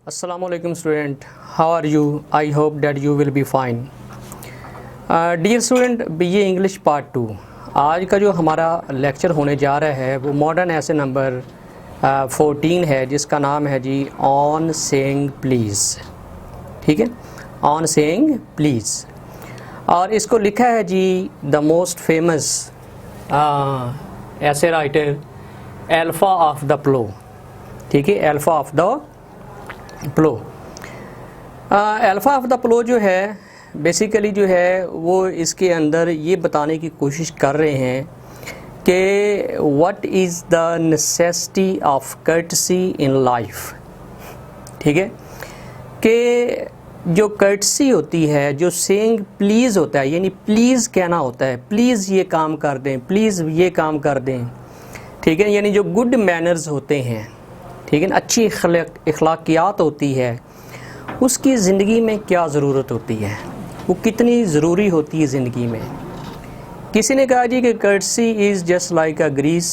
Assalamualaikum student, how are you? I hope that you will be fine. Dear student, BA English Part 2 आज का जो हमारा lecture होने जा रहा है वो मॉडर्न ऐसे नंबर 14 है जिसका नाम है जी ऑन सेइंग प्लीज़। ठीक है, ऑन सेइंग प्लीज़। और इसको लिखा है जी द मोस्ट फेमस ऐसे writer Alpha of the Plough. ठीक है, Alpha of the Plough. Alpha of the Plough जो है बेसिकली जो है वो इसके अंदर ये बताने की कोशिश कर रहे हैं कि what is the necessity of courtesy in life. ठीक है, कि जो कर्टसी होती है, जो सेइंग प्लीज़ होता है, यानी प्लीज़ कहना होता है, प्लीज़ ये काम कर दें, प्लीज़ ये काम कर दें। ठीक है, यानी जो गुड मैनर्स होते हैं, ठीक है ना, अच्छी अखलाकियात होती है, उसकी ज़िंदगी में क्या ज़रूरत होती है, वो कितनी ज़रूरी होती है ज़िंदगी में। किसी ने कहा जी कि courtesy is just like a grease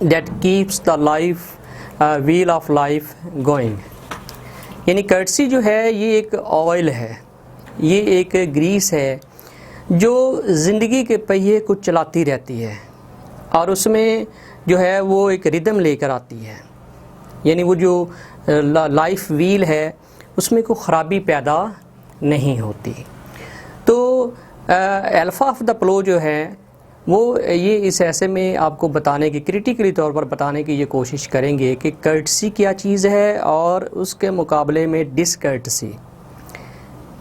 that keeps the life wheel of life going. यानी कर्टसी जो है ये एक ऑयल है, ये एक ग्रीस है जो ज़िंदगी के पहिए को चलाती रहती है और उसमें जो है वो एक रिदम लेकर आती है। यानी वो जो लाइफ व्हील है उसमें कोई ख़राबी पैदा नहीं होती। तो अल्फ़ा ऑफ द प्लो जो है वो ये इस ऐसे में आपको बताने की, क्रिटिकली तौर पर बताने की ये कोशिश करेंगे कि कर्टसी क्या चीज़ है और उसके मुकाबले में डिसकर्टसी।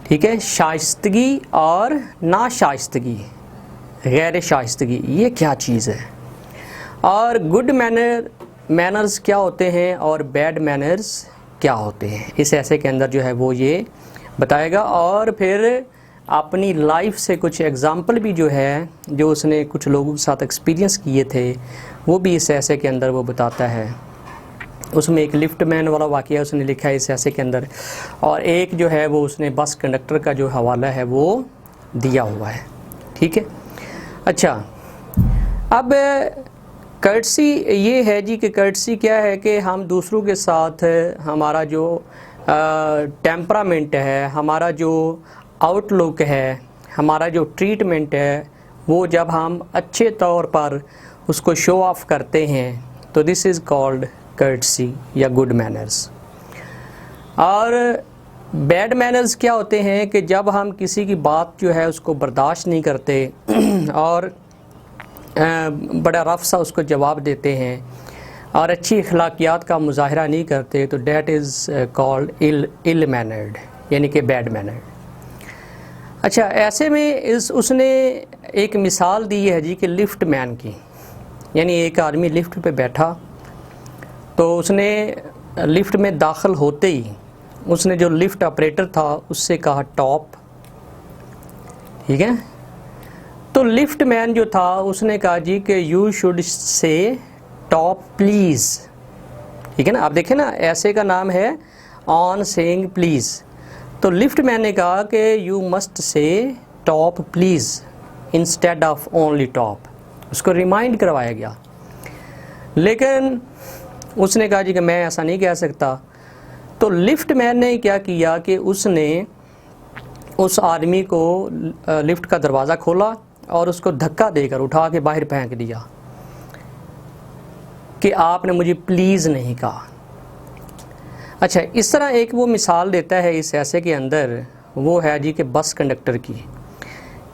ठीक है, शाइस्तगी और नाशाइस्तगी, गैर शाइस्तगी, ये क्या चीज़ है, और गुड मैनर्स क्या होते हैं और बैड मैनर्स क्या होते हैं। इस ऐसे के अंदर जो है वो ये बताएगा और फिर अपनी लाइफ से कुछ एग्ज़ाम्पल भी जो है, जो उसने कुछ लोगों के साथ एक्सपीरियंस किए थे, वो भी इस ऐसे के अंदर वो बताता है। उसमें एक लिफ्ट मैन वाला वाक़या उसने लिखा है इस ऐसे के अंदर, और एक जो है वो उसने बस कंडक्टर का जो हवाला है वो दिया हुआ है। ठीक है, अच्छा, अब कर्टसी ये है जी कि कर्टसी क्या है कि हम दूसरों के साथ हमारा जो टेम्परामेंट है, हमारा जो आउटलुक है, हमारा जो ट्रीटमेंट है, वो जब हम अच्छे तौर पर उसको शो ऑफ करते हैं तो दिस इज़ कॉल्ड कर्टसी या गुड मैनर्स। और बैड मैनर्स क्या होते हैं कि जब हम किसी की बात जो है उसको बर्दाश्त नहीं करते और बड़ा रफ सा उसको जवाब देते हैं और अच्छी अखलाकियात का मुजाहरा नहीं करते, तो that is called ill mannered, यानी कि बैड मैनर्ड। अच्छा, ऐसे में उसने एक मिसाल दी है जी कि लिफ्ट मैन की। यानी एक आदमी लिफ्ट पे बैठा तो उसने लिफ्ट में दाखिल होते ही उसने जो लिफ्ट ऑपरेटर था उससे कहा टॉप। ठीक है, तो लिफ्ट मैन जो था उसने कहा जी कि you should say top please. ठीक है ना, आप देखें ना, ऐसे का नाम है ऑन सेइंग प्लीज़। तो लिफ्ट मैन ने कहा कि you must say top please instead of only top. उसको रिमाइंड करवाया गया, लेकिन उसने कहा जी कि मैं ऐसा नहीं कह सकता। तो लिफ्ट मैन ने क्या किया कि उसने उस आदमी को लिफ्ट का दरवाज़ा खोला और उसको धक्का देकर उठा के बाहर फेंक दिया कि आपने मुझे प्लीज़ नहीं कहा। अच्छा, इस तरह एक वो मिसाल देता है इस ऐसे के अंदर, वो है जी कि बस कंडक्टर की,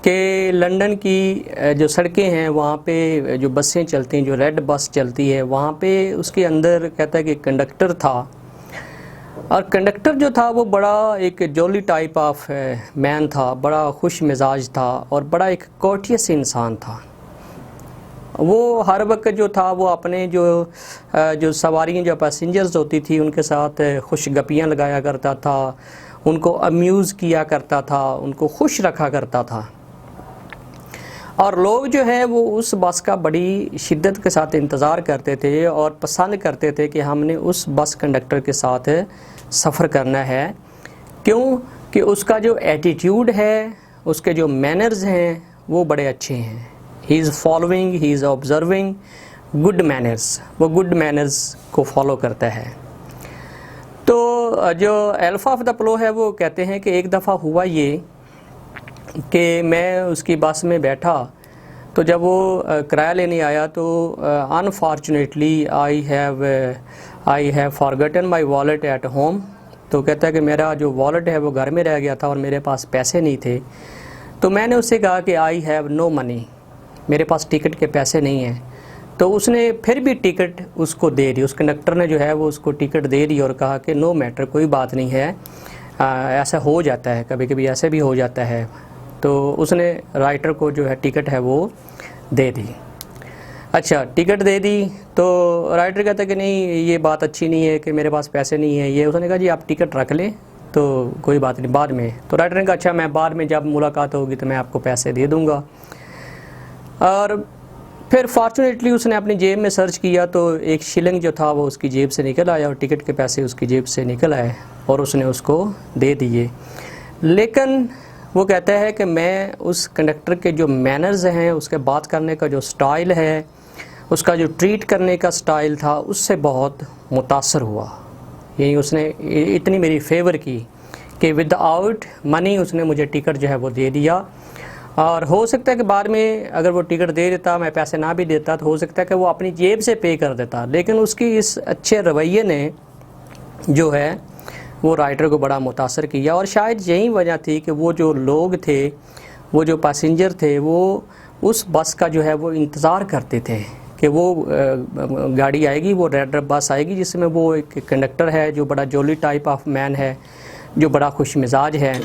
कि लंदन की जो सड़कें हैं वहाँ पे जो बसें चलती हैं, जो रेड बस चलती है, वहाँ पे उसके अंदर कहता है कि कंडक्टर था, और कंडक्टर जो था वो बड़ा एक जॉली टाइप ऑफ मैन था, बड़ा खुश मिजाज था और बड़ा एक कोर्टियस इंसान था। वो हर वक्त जो था वो अपने जो सवारियाँ, जो पैसेंजर्स होती थी, उनके साथ खुश गपियाँ लगाया करता था, उनको अम्यूज़ किया करता था, उनको खुश रखा करता था। और लोग जो हैं वो उस बस का बड़ी शिद्दत के साथ इंतज़ार करते थे और पसंद करते थे कि हमने उस बस कंडक्टर के साथ सफ़र करना है। क्यों? कि उसका जो एटीट्यूड है, उसके जो मैनर्स हैं वो बड़े अच्छे हैं। He is following, he is observing good manners, वो गुड मैनर्स को फॉलो करता है। तो जो अल्फ़ा ऑफ द प्लो है वो कहते हैं कि एक दफ़ा हुआ ये कि मैं उसकी बस में बैठा, तो जब वो किराया लेने आया तो unfortunately I have forgotten my wallet at home. तो कहता है कि मेरा जो वॉलेट है वो घर में रह गया था और मेरे पास पैसे नहीं थे। तो मैंने उससे कहा कि आई हैव नो मनी, मेरे पास टिकट के पैसे नहीं हैं। तो उसने फिर भी टिकट उसको दे दी, उस कंडक्टर ने जो है वो उसको टिकट दे दी और कहा कि नो मैटर, कोई बात नहीं है, ऐसा हो जाता है, कभी कभी ऐसे भी हो जाता है। तो उसने राइटर को जो है टिकट है वो दे दी। अच्छा, टिकट दे दी तो राइटर कहता है कि नहीं, ये बात अच्छी नहीं है कि मेरे पास पैसे नहीं है ये। उसने कहा जी आप टिकट रख लें, तो कोई बात नहीं, बाद में। तो राइटर ने कहा अच्छा, मैं बाद में जब मुलाकात होगी तो मैं आपको पैसे दे दूँगा। और फिर फॉर्चुनेटली उसने अपनी जेब में सर्च किया तो एक शिलिंग जो था वो उसकी जेब से निकल आया और टिकट के पैसे उसकी जेब से निकल आए और उसने उसको दे दिए। लेकिन वो कहता है कि मैं उस कंडक्टर के जो मैनर्स हैं, उसके बात करने का जो स्टाइल है, उसका जो ट्रीट करने का स्टाइल था, उससे बहुत मुतासर हुआ। यही उसने इतनी मेरी फेवर की कि विदाउट मनी उसने मुझे टिकट जो है वो दे दिया। और हो सकता है कि बाद में अगर वो टिकट दे देता, मैं पैसे ना भी देता, तो हो सकता है कि वो अपनी जेब से पे कर देता। लेकिन उसकी इस अच्छे रवैये ने जो है वो राइटर को बड़ा मुतासर किया। और शायद यही वजह थी कि वो जो लोग थे, वो जो पैसेंजर थे, वो उस बस का जो है वो इंतज़ार करते थे कि वो गाड़ी आएगी, वो रेड बस आएगी जिसमें वो एक कंडक्टर है जो बड़ा जॉली टाइप ऑफ मैन है, जो बड़ा खुश मिजाज है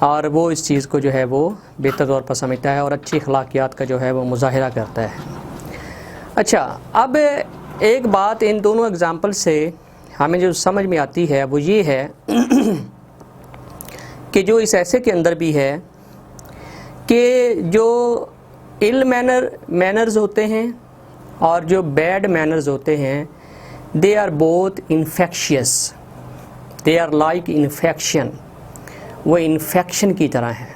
और वो इस चीज़ को जो है वो बेहतर तौर पर समझता है और अच्छी अखलाकियात का जो है वो मुजाहिरा करता है। अच्छा, अब एक बात इन दोनों एग्ज़ाम्पल से हमें जो समझ में आती है वो ये है कि जो इस ऐसे के अंदर भी है कि जो इल मैनर्स होते हैं और जो बैड मैनर्स होते हैं, they are both infectious, they are like infection, वो इन्फेक्शन की तरह है।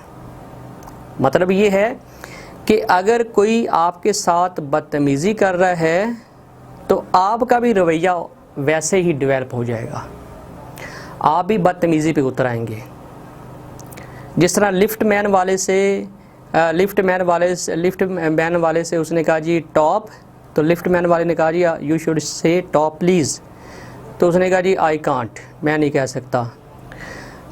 मतलब ये है कि अगर कोई आपके साथ बदतमीज़ी कर रहा है तो आपका भी रवैया वैसे ही डेवलप हो जाएगा, आप भी बदतमीज़ी पे उतर आएंगे। जिस तरह लिफ्ट मैन वाले से उसने कहा जी टॉप, तो लिफ्ट मैन वाले ने कहा जी you should say top please, तो उसने कहा जी आई कांट, मैं नहीं कह सकता।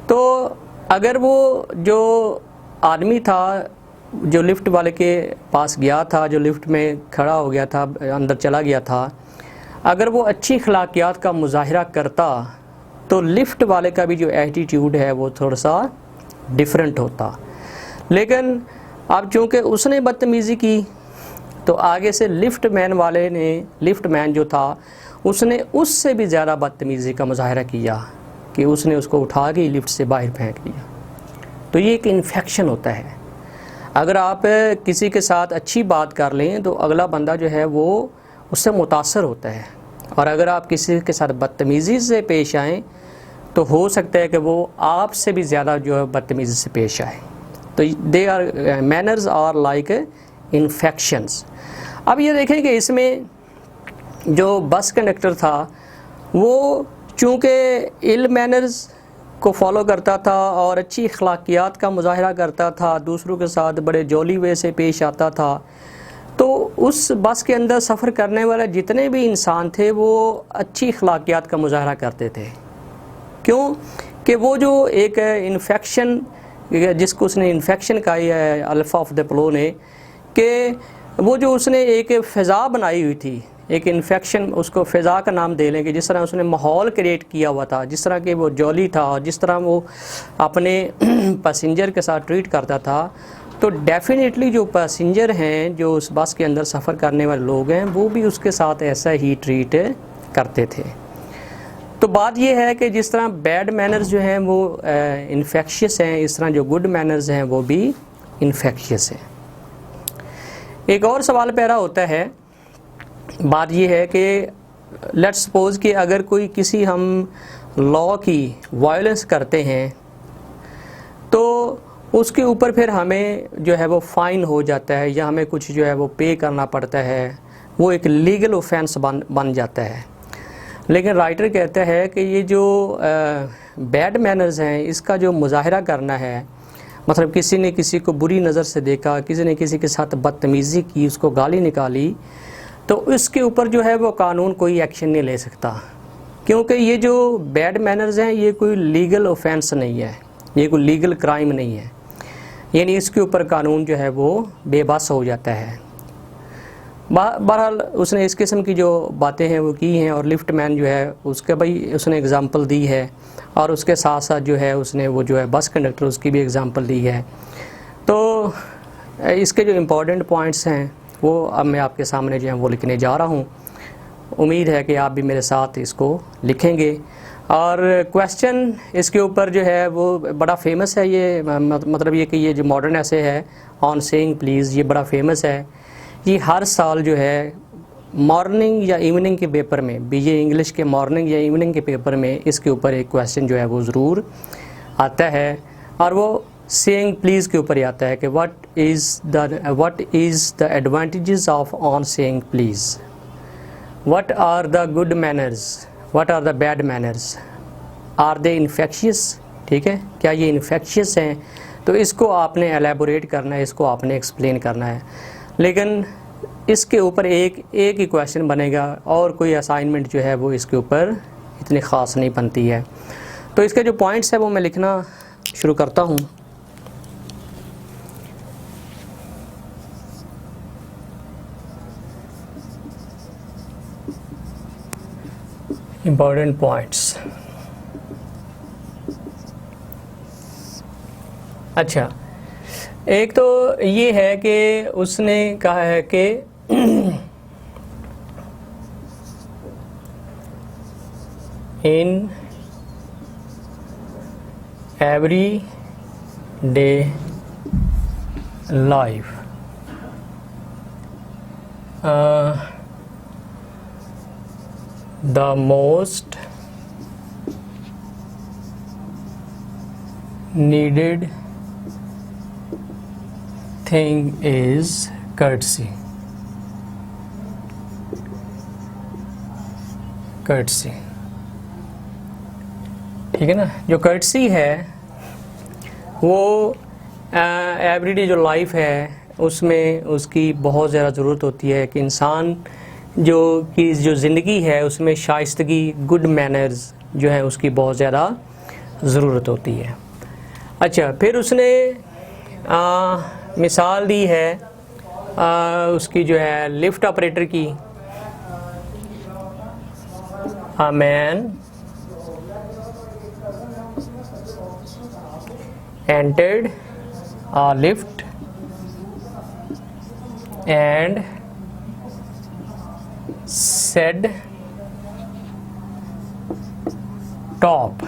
तो अगर वो जो आदमी था जो लिफ्ट वाले के पास गया था, जो लिफ्ट में खड़ा हो गया था, अंदर चला गया था, अगर वो अच्छी अखलाकियात का मुजाहिरा करता तो लिफ्ट वाले का भी जो एटीट्यूड है वो थोड़ा सा डिफरेंट होता। लेकिन अब चूँकि उसने बदतमीज़ी की तो आगे से लिफ्ट मैन जो था उसने उससे भी ज़्यादा बदतमीज़ी का मुजाहिरा किया कि उसने उसको उठा के लिफ्ट से बाहर फेंक दिया। तो ये एक इन्फेक्शन होता है। अगर आप किसी के साथ अच्छी बात कर लें तो अगला बंदा जो है वो उससे मुतासर होता है, और अगर आप किसी के साथ बदतमीज़ी से पेश आएँ तो हो सकता है कि वो आपसे भी ज़्यादा जो है बदतमीज़ी से पेश आए। तो they are manners are like infections. अब ये देखें कि इसमें जो बस कंडक्टर था वो चूँकि इल मैनर्स को फॉलो करता था और अच्छी अखलाकियात का मुजाहिरा करता था, दूसरों के साथ बड़े जॉली वे से पेश आता था, तो उस बस के अंदर सफ़र करने वाले जितने भी इंसान थे वो अच्छी अखलाकियात का मुजाहिरा करते थे। क्यों कि वो जो एक इन्फेक्शन जिसको उसने इन्फेक्शन कहा है अल्फ़ा ऑफ द प्लो ने, कि वो जो उसने एक फ़िज़ा बनाई हुई थी, एक इन्फेक्शन, उसको फ़िज़ा का नाम दे लेंगे, जिस तरह उसने माहौल क्रिएट किया हुआ था, जिस तरह के वो जॉली था और जिस तरह वो अपने पैसेंजर के साथ ट्रीट करता था, तो डेफिनेटली जो पैसेंजर हैं, जो उस बस के अंदर सफ़र करने वाले लोग हैं, वो भी उसके साथ ऐसा ही ट्रीट करते थे। तो बात ये है कि जिस तरह बैड मैनर्स जो हैं वो इन्फेक्शियस हैं, इस तरह जो गुड मैनर्स हैं वो भी इन्फेक्शियस हैं। एक और सवाल पैदा होता है, बात ये है कि लेट्स सपोज़ कि अगर कोई किसी हम लॉ की वायलेंस करते हैं तो उसके ऊपर फिर हमें जो है वो फ़ाइन हो जाता है या हमें कुछ जो है वो पे करना पड़ता है, वो एक लीगल ऑफेंस बन जाता है। लेकिन राइटर कहता है कि ये जो बैड मैनर्स हैं इसका जो मुजाहरा करना है, मतलब किसी ने किसी को बुरी नज़र से देखा, किसी ने किसी के साथ बदतमीज़ी की, उसको गाली निकाली, तो इसके ऊपर जो है वो कानून कोई एक्शन नहीं ले सकता, क्योंकि ये जो बैड मैनर्स हैं ये कोई लीगल ऑफेंस नहीं है, ये कोई लीगल क्राइम नहीं है, यानी इसके ऊपर कानून जो है वो बेबस हो जाता है। बहरहाल उसने इस किस्म की जो बातें हैं वो की हैं, और लिफ्ट मैन जो है उसके भाई उसने एग्ज़ाम्पल दी है, और उसके साथ साथ जो है उसने वो जो है बस कंडक्टर उसकी भी एग्ज़ाम्पल दी है। तो इसके जो इम्पोर्टेंट पॉइंट्स हैं वो अब मैं आपके सामने जो है वो लिखने जा रहा हूँ। उम्मीद है कि आप भी मेरे साथ इसको लिखेंगे। और क्वेश्चन इसके ऊपर जो है वो बड़ा फेमस है, ये मतलब ये कि ये जो मॉडर्न ऐसे है ऑन सेइंग प्लीज़, ये बड़ा फेमस है। ये हर साल जो है मॉर्निंग या इवनिंग के पेपर में, बीए इंग्लिश के मॉर्निंग या इवनिंग के पेपर में इसके ऊपर एक क्वेश्चन जो है वो ज़रूर आता है, और वो सेइंग प्लीज़ के ऊपर ही आता है कि what is the advantages of on saying please, what are the good manners, what are the bad manners, are they infectious, ठीक है, क्या ये इन्फेक्शियस हैं। तो इसको आपने एलेबोरेट करना है, इसको आपने एक्सप्लेन करना है। लेकिन इसके ऊपर एक ही क्वेश्चन बनेगा, और कोई असाइनमेंट जो है वो इसके ऊपर इतनी ख़ास नहीं बनती है। तो इसके जो पॉइंट्स है वो मैं लिखना शुरू करता हूँ। Important points. अच्छा, एक तो ये है कि उसने कहा है कि in every day life the most needed thing is courtesy. courtesy, ठीक है ना। जो courtesy है वो एवरीडे जो लाइफ है उसमें उसकी बहुत ज़्यादा ज़रूरत होती है कि इंसान जो ज़िंदगी है उसमें शाइस्तगी, गुड मैनर्स जो है उसकी बहुत ज़्यादा ज़रूरत होती है। अच्छा, फिर उसने मिसाल दी है उसकी जो है लिफ्ट ऑपरेटर की। A man entered a lift and said top,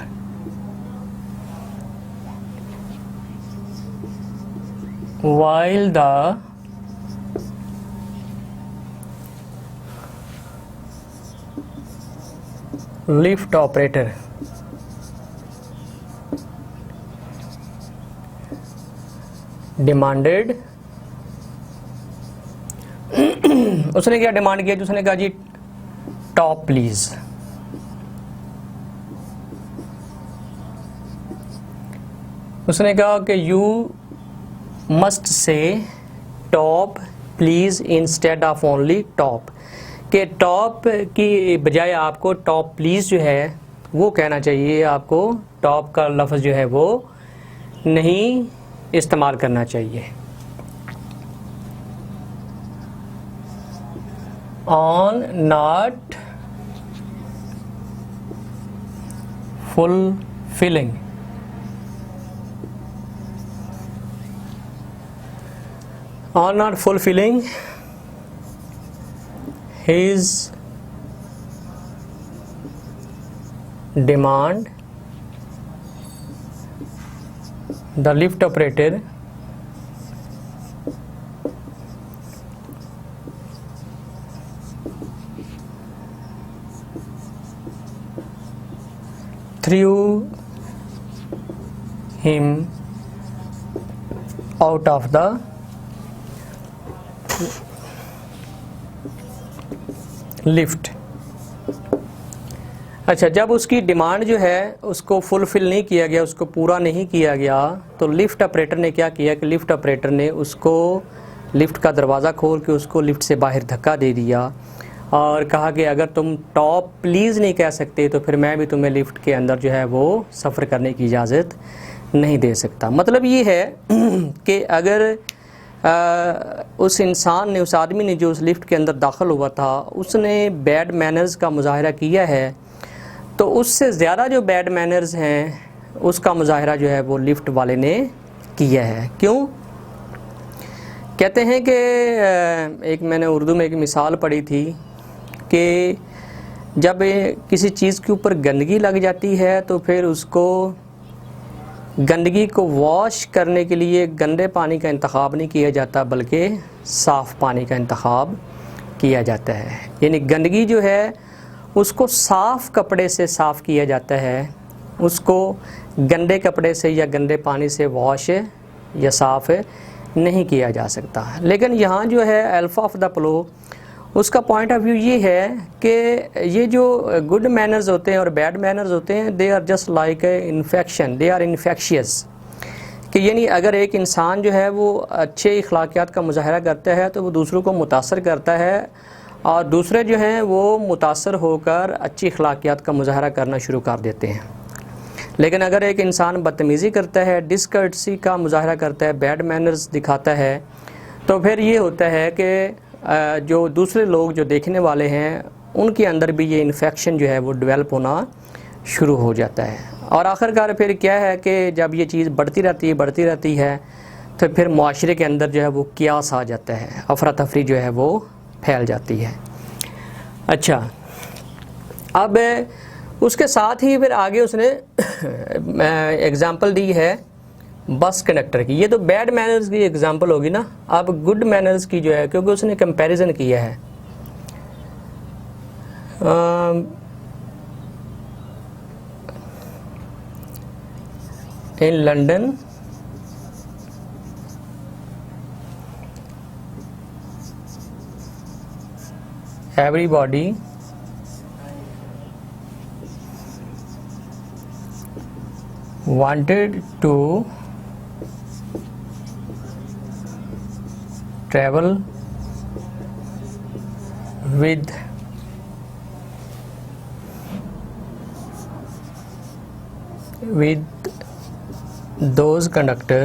while the lift operator demanded उसने क्या डिमांड किया, उसने कहा जी टॉप प्लीज। उसने कहा कि you must say top please instead of only top, कि टॉप की बजाय आपको टॉप प्लीज जो है वो कहना चाहिए, आपको टॉप का लफ्ज़ जो है वो नहीं इस्तेमाल करना चाहिए। on not fulfilling his demand, the lift operator threw him out of the lift। अच्छा, जब उसकी डिमांड जो है उसको फुलफ़िल नहीं किया गया, उसको पूरा नहीं किया गया, तो लिफ्ट ऑपरेटर ने क्या किया कि लिफ्ट ऑपरेटर ने उसको लिफ्ट का दरवाज़ा खोल के उसको लिफ्ट से बाहर धक्का दे दिया और कहा कि अगर तुम टॉप प्लीज़ नहीं कह सकते तो फिर मैं भी तुम्हें लिफ्ट के अंदर जो है वो सफ़र करने की इजाज़त नहीं दे सकता। मतलब ये है कि अगर उस इंसान ने, उस आदमी ने जो उस लिफ्ट के अंदर दाखिल हुआ था, उसने बैड मैनर्स का मुजाहरा किया है, तो उससे ज़्यादा जो बैड मैनर्स हैं उसका मुजाहरा जो है वो लिफ्ट वाले ने किया है। क्यों? कहते हैं कि एक मैंने उर्दू में एक मिसाल पढ़ी थी कि जब किसी चीज़ के ऊपर गंदगी लग जाती है तो फिर उसको, गंदगी को वॉश करने के लिए गंदे पानी का इंतखाब नहीं किया जाता बल्कि साफ़ पानी का इंतखाब किया जाता है। यानी गंदगी जो है उसको साफ़ कपड़े से साफ़ किया जाता है, उसको गंदे कपड़े से या गंदे पानी से वॉश या साफ़ नहीं किया जा सकता। लेकिन यहाँ जो है अल्फ़ा ऑफ द प्लो, उसका पॉइंट ऑफ व्यू ये है कि ये जो गुड मैनर्स होते हैं और बैड मैनर्स होते हैं, they are just like a infection, they are infectious. कि यानी अगर एक इंसान जो है वो अच्छे अखलाकियात का मुजाहरा करता है तो वो दूसरों को मुतासर करता है और दूसरे जो हैं वो मुतासर होकर अच्छी अखलाकियात का मुजाहरा करना शुरू कर देते हैं। लेकिन अगर एक इंसान बदतमीज़ी करता है, डिसकर्टसी का मुजाहरा करता है, बैड मैनर्स दिखाता है, तो फिर ये होता है कि जो दूसरे लोग जो देखने वाले हैं उनके अंदर भी ये इन्फेक्शन जो है वो डेवलप होना शुरू हो जाता है। और आखिरकार फिर क्या है कि जब ये चीज़ बढ़ती रहती है तो फिर मुआशरे के अंदर जो है वो कियास आ जाता है, अफरा तफरी जो है वो फैल जाती है। अच्छा, अब उसके साथ ही फिर आगे उसने एग्ज़ाम्पल दी है बस कंडक्टर की। ये तो बैड मैनर्स की एग्ज़ाम्पल होगी ना। अब गुड मैनर्स की जो है, क्योंकि उसने कंपैरिजन किया है। In London everybody wanted to travel with those conductor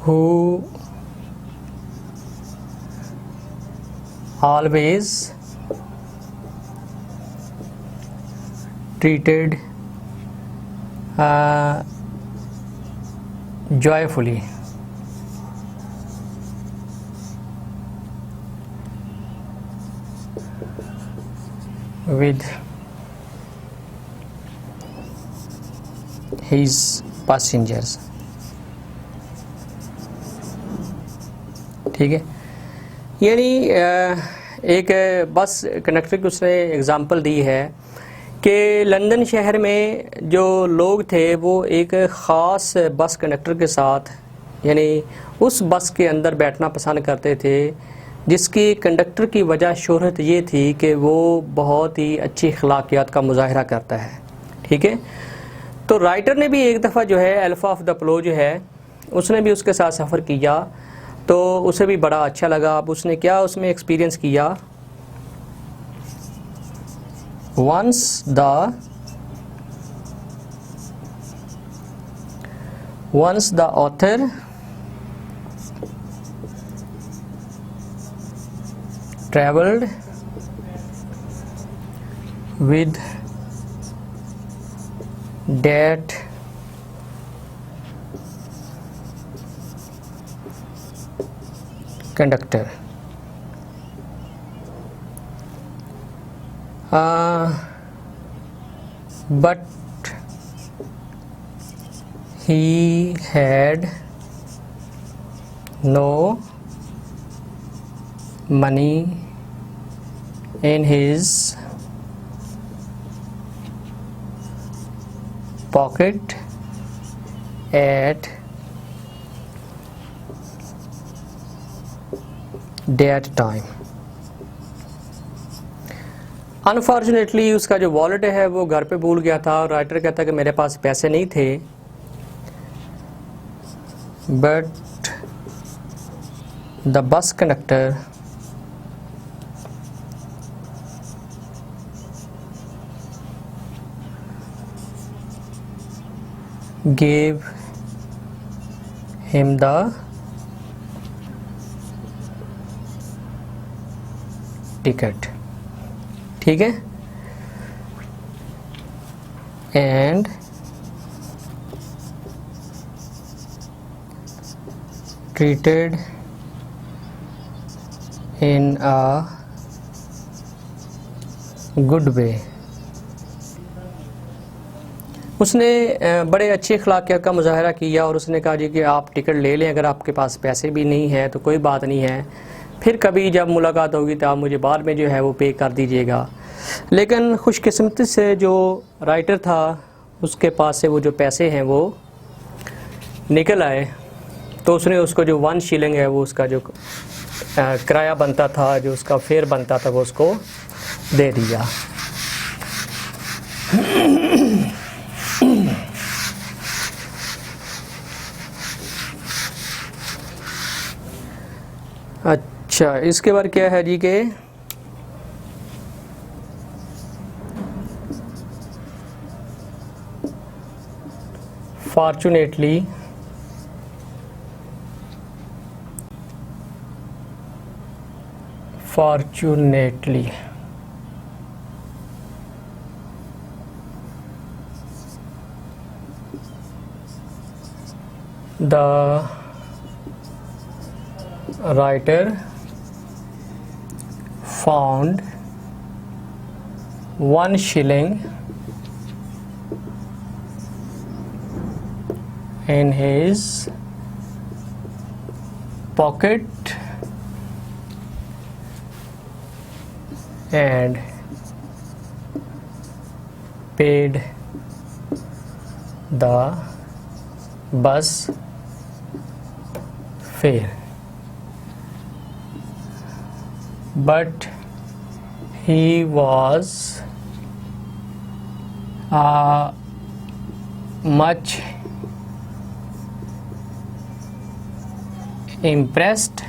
who always treated joyfully with his passengers। ठीक है, यानी एक बस कंडक्टर की उसने एग्ज़ाम्पल दी है कि लंदन शहर में जो लोग थे वो एक ख़ास बस कंडक्टर के साथ, यानी उस बस के अंदर बैठना पसंद करते थे जिसकी कंडक्टर की वजह शोहरत ये थी कि वो बहुत ही अच्छी अखलाकियात का मुजाहरा करता है। ठीक है, तो राइटर ने भी एक दफ़ा जो है अल्फ़ा ऑफ द प्लो जो है उसने भी उसके साथ सफ़र किया तो उसे भी बड़ा अच्छा लगा। अब उसने क्या उसमें एक्सपीरियंस किया, once the author traveled with that conductor, but he had no money in his pocket at that time. Unfortunately उसका जो वॉलेट है वो घर पे भूल गया था, और राइटर कहता है कि मेरे पास पैसे नहीं थे, but the bus conductor gave him the ticket, ठीक है, and treated in a good way। उसने बड़े अच्छे अखलाकियत का मुजाहरा किया और उसने कहा जी कि आप टिकट ले लें, अगर आपके पास पैसे भी नहीं हैं तो कोई बात नहीं है, फिर कभी जब मुलाकात होगी तो आप मुझे बाद में जो है वो पे कर दीजिएगा। लेकिन खुशकिस्मती से जो राइटर था उसके पास से वो जो पैसे हैं वो निकल आए, तो उसने उसको जो 1 शिलिंग है वो उसका जो किराया बनता था, जो उसका फेयर बनता था, वो उसको दे दिया। अच्छा, इसके बाद क्या है जी के fortunately the writer found 1 shilling in his pocket and paid the bus fare, but he was much impressed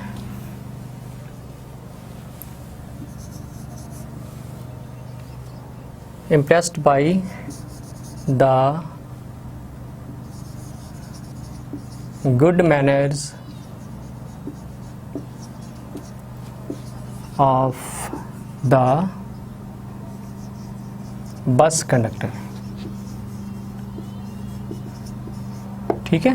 by the good manners of the bus conductor। ठीक है,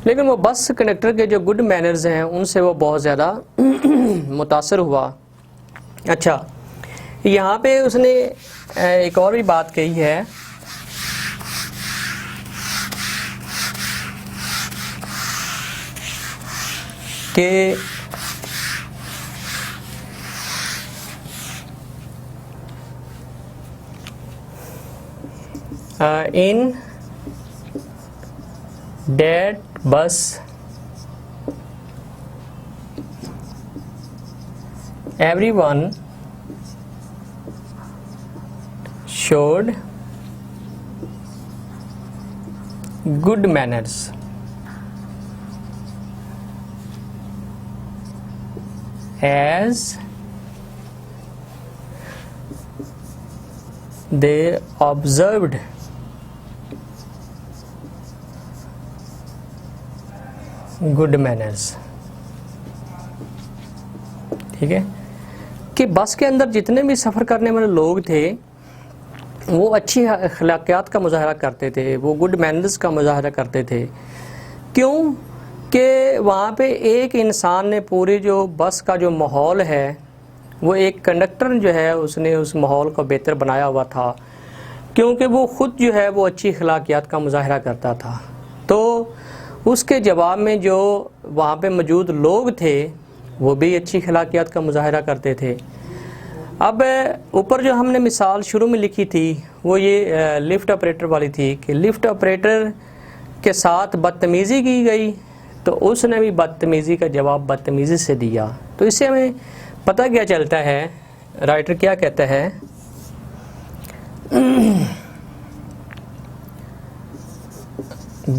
लेकिन वो बस कंडक्टर के जो गुड मैनर्स हैं उनसे वो बहुत ज़्यादा मुतासर हुआ। अच्छा, यहाँ पे उसने एक और भी बात कही है कि in that bus everyone showed good manners as they observed good manners. ठीक है, कि बस के अंदर जितने भी सफ़र करने वाले लोग थे वो अच्छी अखलाकियात का मुजाहरा करते थे, वो गुड मैनर्स का मुजाहरा करते थे। क्यों कि वहाँ पे एक इंसान ने पूरी जो बस का जो माहौल है, वो एक कंडक्टर जो है उसने उस माहौल को बेहतर बनाया हुआ था, क्योंकि वो ख़ुद जो है वो अच्छी अखलाकियात का मुजाहरा करता था। तो उसके जवाब में जो वहाँ पे मौजूद लोग थे वो भी अच्छी अखलाकियात का मुजाहरा करते थे। अब ऊपर जो हमने मिसाल शुरू में लिखी थी वो ये लिफ्ट ऑपरेटर वाली थी कि लिफ्ट ऑपरेटर के साथ बदतमीज़ी की गई, तो उसने भी बदतमीज़ी का जवाब बदतमीज़ी से दिया। तो इससे हमें पता क्या चलता है, राइटर क्या कहता है,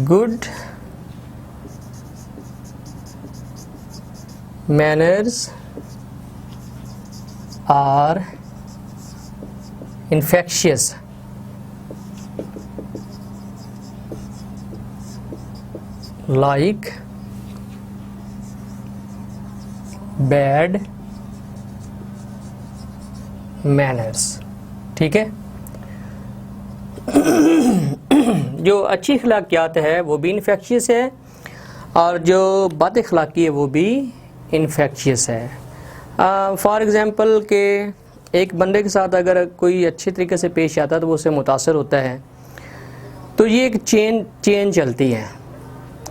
good manners are infectious like bad manners. ठीक है, जो अच्छी अखलाकियात है वो भी इन्फेक्शियस है और जो बद अखलाकी है वो भी इन्फेक्शियस है। फॉर एग्ज़ाम्पल के एक बंदे के साथ अगर कोई अच्छे तरीके से पेश आता है तो वो उससे मुतासर होता है, तो ये एक चेन चलती है।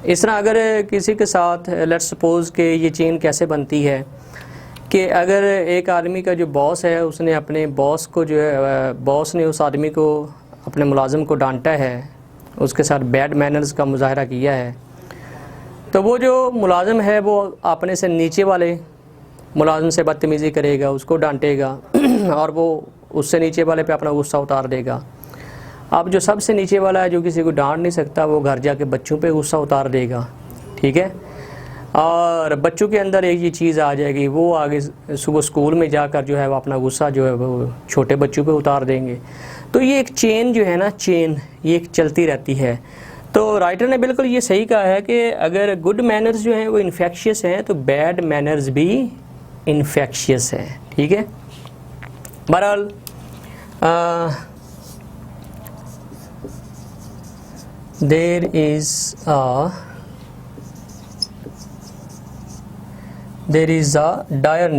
इस तरह अगर किसी के साथ लेट्स सपोज़ के ये चेन कैसे बनती है कि अगर एक आदमी का जो बॉस है उसने अपने बॉस को जो है, बॉस ने उस आदमी को, अपने मुलाजिम को डांटा है, उसके साथ बैड मैनर्स का मुजाहरा किया है, तो वो जो मुलाजिम है वो अपने से नीचे वाले मुलाजिम से बदतमीज़ी करेगा, उसको डांटेगा और वो उससे नीचे वाले पे अपना गुस्सा उतार देगा। अब जो सबसे नीचे वाला है, जो किसी को डांट नहीं सकता, वो घर जाके बच्चों पे गुस्सा उतार देगा। ठीक है, और बच्चों के अंदर एक ये चीज़ आ जाएगी, वो आगे सुबह स्कूल में जाकर जो है वो अपना गुस्सा जो है वो छोटे बच्चों पे उतार देंगे। तो ये एक चेन जो है ना, चेन ये एक चलती रहती है। तो राइटर ने बिल्कुल ये सही कहा है कि अगर गुड मैनर्स जो हैं वो इन्फेक्शियस हैं तो बैड मैनर्स भी इन्फेक्शियस हैं। ठीक है, बहरहाल there is a dire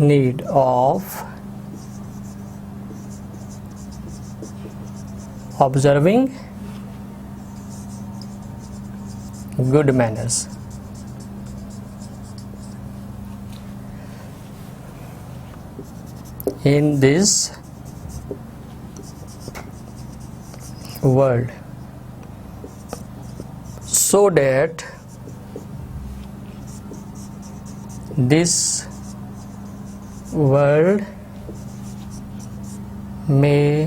need of observing good manners. In this world, so that this world may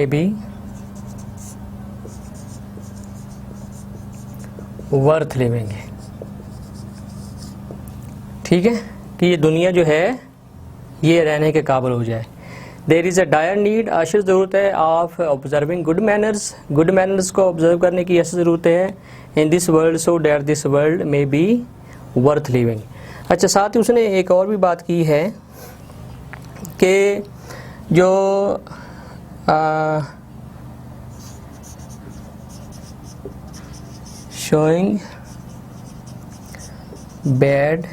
be worth living। ठीक है, कि ये दुनिया जो है ये रहने के काबिल हो जाए। There is a dire need, अशद ज़रूरत है of observing good manners, good manners को ऑब्जर्व करने की ऐसी ज़रूरत है in this world, so that this world may be worth living. अच्छा, साथ ही उसने एक और भी बात की है कि जो showing bad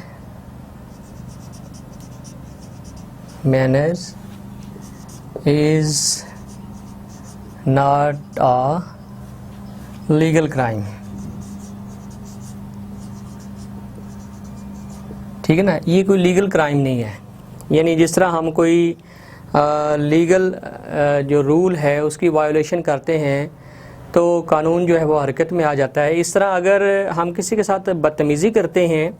manners is not a legal crime। ठीक है ना, ये कोई लीगल क्राइम नहीं है। यानी जिस तरह हम कोई लीगल जो रूल है उसकी वायोलेशन करते हैं तो कानून जो है वो हरकत में आ जाता है, इस तरह अगर हम किसी के साथ बदतमीज़ी करते हैं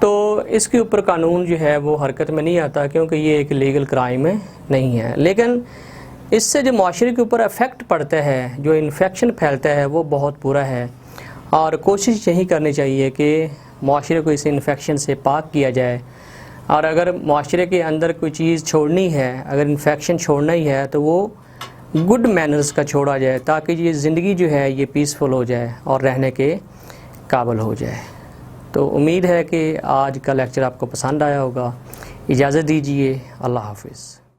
तो इसके ऊपर कानून जो है वो हरकत में नहीं आता, क्योंकि ये एक लीगल क्राइम नहीं है। लेकिन इससे जो माशरे के ऊपर अफेक्ट पड़ता है, जो इन्फेक्शन फैलता है, वो बहुत बुरा है। और कोशिश यही करनी चाहिए कि माशरे को इस इन्फेक्शन से पाक किया जाए। और अगर माशरे के अंदर कोई चीज़ छोड़नी है, अगर इन्फेक्शन छोड़ना ही है, तो वो गुड मैनर्स का छोड़ा जाए, ताकि ये ज़िंदगी जो है ये पीसफुल हो जाए और रहने के काबिल हो जाए। तो उम्मीद है कि आज का लेक्चर आपको पसंद आया होगा। इजाज़त दीजिए, अल्लाह हाफ़िज़।